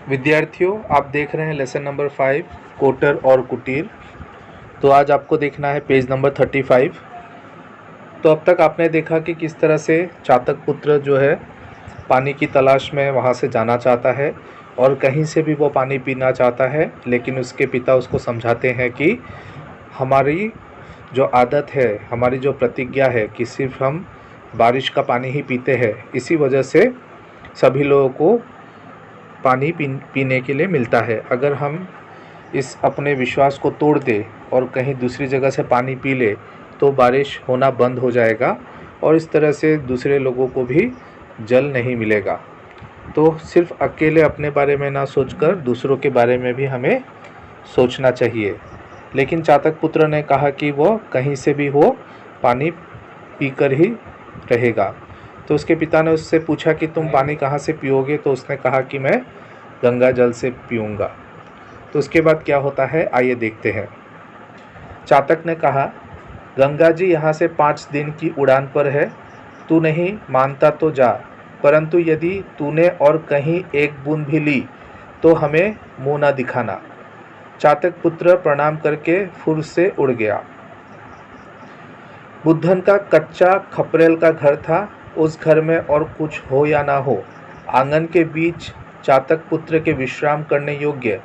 विद्यार्थियों, आप देख रहे हैं लेसन नंबर 5 कोटर और कुटीर। तो आज आपको देखना है पेज नंबर 35। तो अब तक आपने देखा कि किस तरह से चातक पुत्र जो है पानी की तलाश में वहाँ से जाना चाहता है और कहीं से भी वो पानी पीना चाहता है, लेकिन उसके पिता उसको समझाते हैं कि हमारी जो आदत है, हमारी जो प्रतिज्ञा है कि सिर्फ हम बारिश का पानी ही पीते हैं, इसी वजह से सभी लोगों को पानी पीने के लिए मिलता है। अगर हम इस अपने विश्वास को तोड़ दे और कहीं दूसरी जगह से पानी पी ले तो बारिश होना बंद हो जाएगा और इस तरह से दूसरे लोगों को भी जल नहीं मिलेगा। तो सिर्फ अकेले अपने बारे में ना सोचकर दूसरों के बारे में भी हमें सोचना चाहिए। लेकिन चातक पुत्र ने कहा कि वो कहीं से भी हो पानी पीकर ही रहेगा। तो उसके पिता ने उससे पूछा कि तुम पानी कहाँ से पियोगे? तो उसने कहा कि मैं गंगा जल से पीऊँगा। तो उसके बाद क्या होता है आइए देखते हैं। चातक ने कहा, गंगा जी यहाँ से 5 दिन की उड़ान पर है। तू नहीं मानता तो जा, परंतु यदि तूने और कहीं एक बूंद भी ली तो हमें मुँह न दिखाना। चातक पुत्र प्रणाम करके फुर से उड़ गया। बुद्धन का कच्चा खपरेल का घर था। उस घर में और कुछ हो या ना हो, आंगन के बीच चातक पुत्र के विश्राम करने योग्य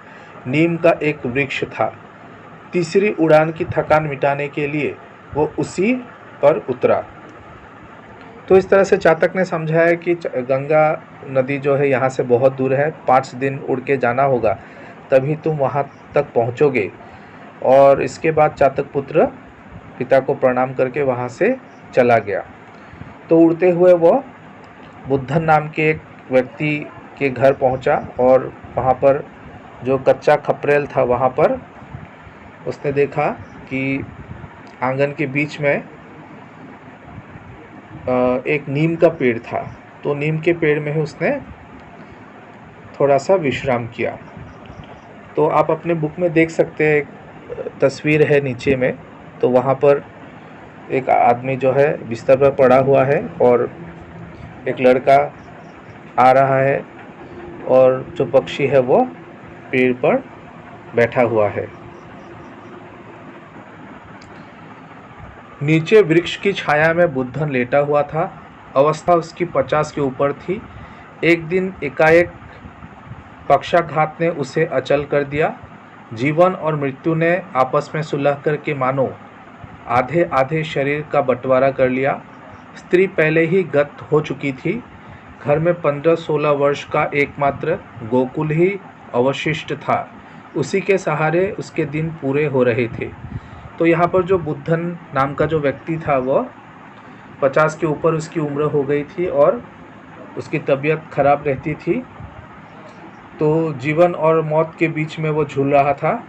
नीम का एक वृक्ष था। तीसरी उड़ान की थकान मिटाने के लिए वो उसी पर उतरा। तो इस तरह से चातक ने समझाया कि गंगा नदी जो है यहाँ से बहुत दूर है, 5 दिन उड़ के जाना होगा, तभी तुम वहाँ तक पहुँचोगे। और इसके बाद चातक पुत्र पिता को प्रणाम करके वहाँ से चला गया। तो उड़ते हुए वो बुद्धन नाम के एक व्यक्ति के घर पहुँचा और वहाँ पर जो कच्चा खपरेल था वहाँ पर उसने देखा कि आंगन के बीच में एक नीम का पेड़ था। तो नीम के पेड़ में ही उसने थोड़ा सा विश्राम किया। तो आप अपने बुक में देख सकते हैं, एक तस्वीर है नीचे में। तो वहाँ पर एक आदमी जो है बिस्तर पर पड़ा हुआ है और एक लड़का आ रहा है और जो पक्षी है वो पेड़ पर बैठा हुआ है। नीचे वृक्ष की छाया में बुद्धन लेटा हुआ था। अवस्था उसकी 50 के ऊपर थी। एक दिन एकाएक पक्षाघात ने उसे अचल कर दिया। जीवन और मृत्यु ने आपस में सुलह करके मानो आधे आधे शरीर का बंटवारा कर लिया। स्त्री पहले ही गत हो चुकी थी। घर में 15-16 वर्ष का एकमात्र गोकुल ही अवशिष्ट था। उसी के सहारे उसके दिन पूरे हो रहे थे। तो यहाँ पर जो बुद्धन नाम का जो व्यक्ति था वह 50 के ऊपर उसकी उम्र हो गई थी और उसकी तबीयत खराब रहती थी। तो जीवन और मौत के बीच में वो झूल रहा था।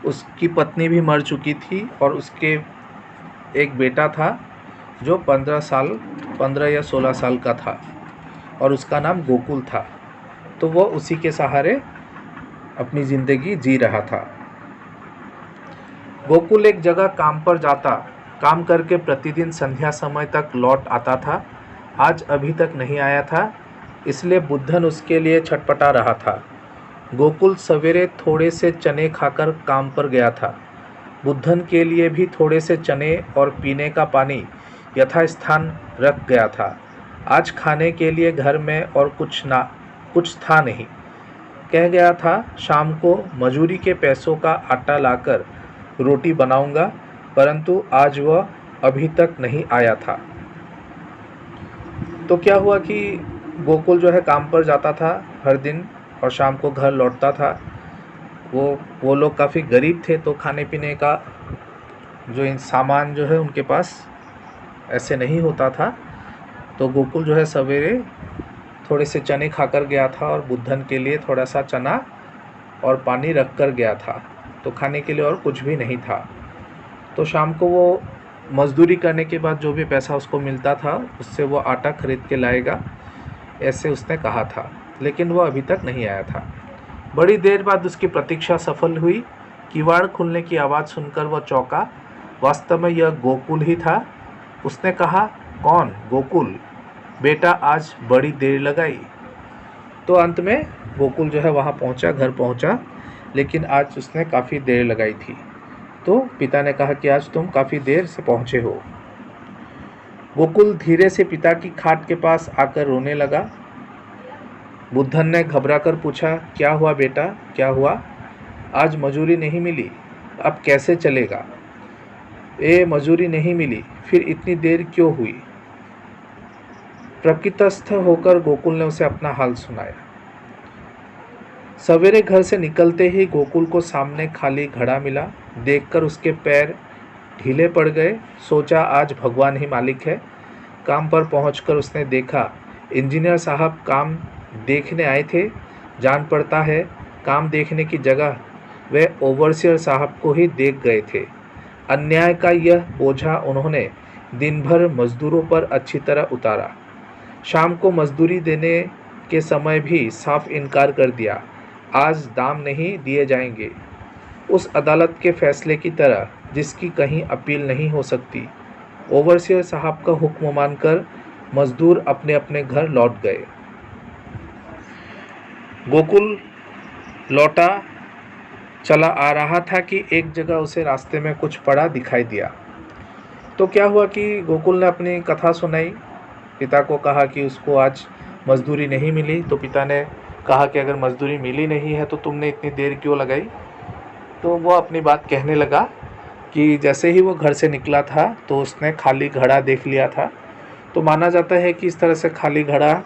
उसकी पत्नी भी मर चुकी थी और उसके एक बेटा था जो 15 या 16 साल का था और उसका नाम गोकुल था। तो वो उसी के सहारे अपनी ज़िंदगी जी रहा था। गोकुल एक जगह काम पर जाता, काम करके प्रतिदिन संध्या समय तक लौट आता था। आज अभी तक नहीं आया था, इसलिए बुद्धन उसके लिए छटपटा रहा था। गोकुल सवेरे थोड़े से चने खाकर काम पर गया था। बुद्धन के लिए भी थोड़े से चने और पीने का पानी यथास्थान रख गया था। आज खाने के लिए घर में और कुछ था नहीं। कह गया था शाम को मजूरी के पैसों का आटा लाकर रोटी बनाऊंगा, परंतु आज वह अभी तक नहीं आया था। तो क्या हुआ कि गोकुल जो है काम पर जाता था हर दिन और शाम को घर लौटता था। वो लोग काफ़ी गरीब थे, तो खाने पीने का जो सामान जो है उनके पास ऐसे नहीं होता था। तो गोकुल जो है सवेरे थोड़े से चने खाकर गया था और बुद्धन के लिए थोड़ा सा चना और पानी रख कर गया था। तो खाने के लिए और कुछ भी नहीं था। तो शाम को वो मज़दूरी करने के बाद जो भी पैसा उसको मिलता था उससे वो आटा खरीद के लाएगा, ऐसे उसने कहा था। लेकिन वो अभी तक नहीं आया था। बड़ी देर बाद उसकी प्रतीक्षा सफल हुई। किवाड़ खुलने की आवाज़ सुनकर वह चौंका। वास्तव में यह गोकुल ही था। उसने कहा, कौन? गोकुल बेटा, आज बड़ी देर लगाई। तो अंत में गोकुल जो है वहाँ पहुँचा, घर पहुँचा, लेकिन आज उसने काफ़ी देर लगाई थी। तो पिता ने कहा कि आज तुम काफ़ी देर से पहुँचे हो। गोकुल धीरे से पिता की खाट के पास आकर रोने लगा। बुद्धन ने घबराकर पूछा, क्या हुआ बेटा, क्या हुआ? आज मजूरी नहीं मिली, अब कैसे चलेगा? मजूरी नहीं मिली, फिर इतनी देर क्यों हुई? प्रकृतस्थ होकर गोकुल ने उसे अपना हाल सुनाया। सवेरे घर से निकलते ही गोकुल को सामने खाली घड़ा मिला। देखकर उसके पैर ढीले पड़ गए। सोचा आज भगवान ही मालिक है। काम पर पहुंचकर उसने देखा इंजीनियर साहब काम देखने आए थे। जान पड़ता है काम देखने की जगह वे ओवरसियर साहब को ही देख गए थे। अन्याय का यह बोझा उन्होंने दिन भर मजदूरों पर अच्छी तरह उतारा। शाम को मजदूरी देने के समय भी साफ इनकार कर दिया। आज दाम नहीं दिए जाएंगे। उस अदालत के फैसले की तरह जिसकी कहीं अपील नहीं हो सकती। ओवरसियर साहब का हुक्म मानकर मजदूर अपने अपने घर लौट गए। गोकुल लौटा चला आ रहा था कि एक जगह उसे रास्ते में कुछ पड़ा दिखाई दिया। तो क्या हुआ कि गोकुल ने अपनी कथा सुनाई। पिता को कहा कि उसको आज मजदूरी नहीं मिली। तो पिता ने कहा कि अगर मजदूरी मिली नहीं है तो तुमने इतनी देर क्यों लगाई? तो वो अपनी बात कहने लगा कि जैसे ही वो घर से निकला था तो उसने खाली घड़ा देख लिया था। तो माना जाता है कि इस तरह से खाली घड़ा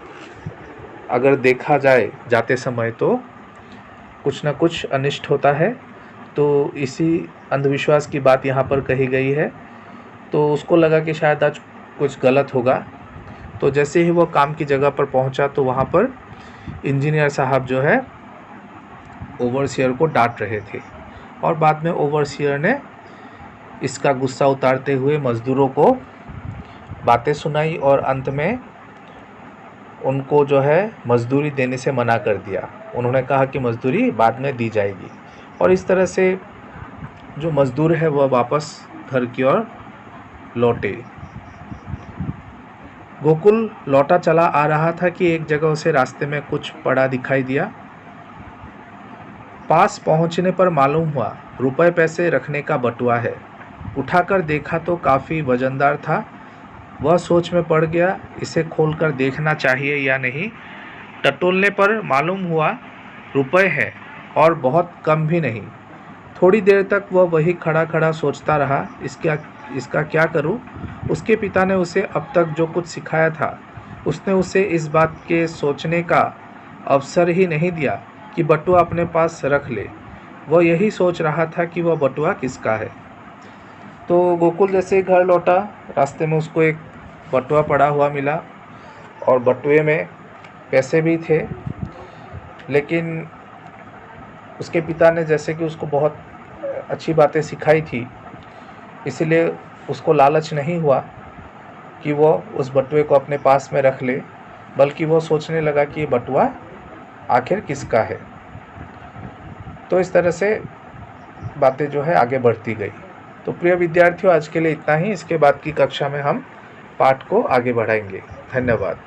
अगर देखा जाए जाते समय तो कुछ न कुछ अनिष्ट होता है। तो इसी अंधविश्वास की बात यहाँ पर कही गई है। तो उसको लगा कि शायद आज कुछ गलत होगा। तो जैसे ही वो काम की जगह पर पहुँचा तो वहाँ पर इंजीनियर साहब जो है ओवरसियर को डांट रहे थे। और बाद में ओवरसियर ने इसका गुस्सा उतारते हुए मज़दूरों को बातें सुनाई और अंत में उनको जो है मज़दूरी देने से मना कर दिया। उन्होंने कहा कि मज़दूरी बाद में दी जाएगी। और इस तरह से जो मज़दूर है वह वापस घर की ओर लौटे। गोकुल लौटा चला आ रहा था कि एक जगह उसे रास्ते में कुछ पड़ा दिखाई दिया। पास पहुंचने पर मालूम हुआ रुपए पैसे रखने का बटुआ है। उठाकर देखा तो काफ़ी वजनदार था। वह सोच में पड़ गया, इसे खोलकर देखना चाहिए या नहीं। टटोलने पर मालूम हुआ रुपए है और बहुत कम भी नहीं। थोड़ी देर तक वह वही खड़ा खड़ा सोचता रहा, इसका क्या करूं? उसके पिता ने उसे अब तक जो कुछ सिखाया था उसने उसे इस बात के सोचने का अवसर ही नहीं दिया कि बटुआ अपने पास रख ले। वह यही सोच रहा था कि वह बटुआ किसका है। तो गोकुल जैसे घर लौटा, रास्ते में उसको एक बटुआ पड़ा हुआ मिला और बटुए में पैसे भी थे। लेकिन उसके पिता ने जैसे कि उसको बहुत अच्छी बातें सिखाई थी, इसलिए उसको लालच नहीं हुआ कि वो उस बटुए को अपने पास में रख ले, बल्कि वो सोचने लगा कि ये बटुआ आखिर किसका है। तो इस तरह से बातें जो है आगे बढ़ती गई। तो प्रिय विद्यार्थियों, आज के लिए इतना ही। इसके बाद की कक्षा में हम पाठ को आगे बढ़ाएंगे। धन्यवाद।